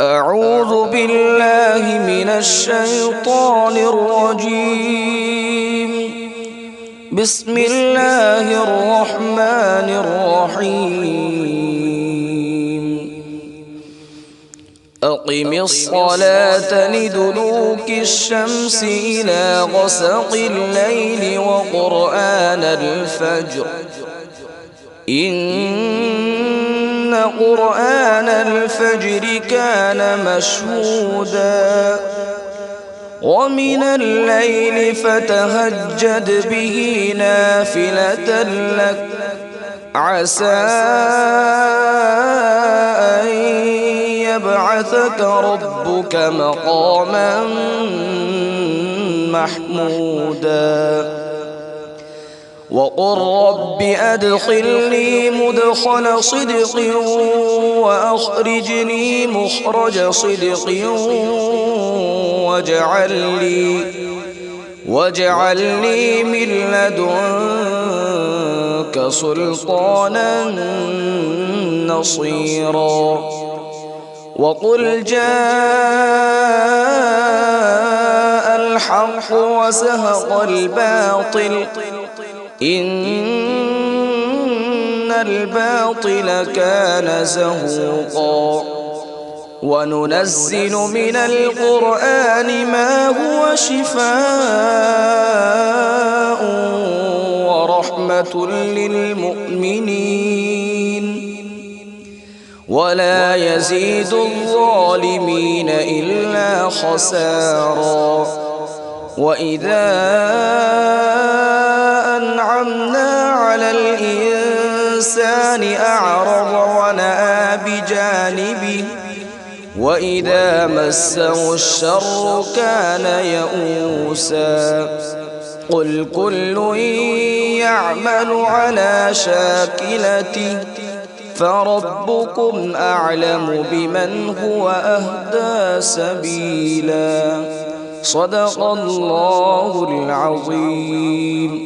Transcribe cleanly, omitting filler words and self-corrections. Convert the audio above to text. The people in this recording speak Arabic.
أعوذ بالله من الشيطان الرجيم. بسم الله الرحمن الرحيم. أقم الصلاة لدلوك الشمس إلى غسق الليل وقرآن الفجر إن قرآن الفجر كان مشهودا ومن الليل فتهجد به نافلة لك عسى أن يبعثك ربك مقاما محمودا وقل رب أدخلني مدخل صدق وأخرجني مخرج صدق واجعل لي من لدنك سلطانا نصيرا وقل جاء الحق وزهق الباطل إن الباطل كان زهوقا وننزل من القرآن ما هو شفاء ورحمة للمؤمنين ولا يزيد الظالمين إلا خسارا وإذا أنعمنا على الإنسان أعرض ونأى بجانبه وإذا مسه الشر كان يئوسا قل كل يعمل على شاكلته فربكم أعلم بمن هو أهدى سبيلا صدق الله العظيم.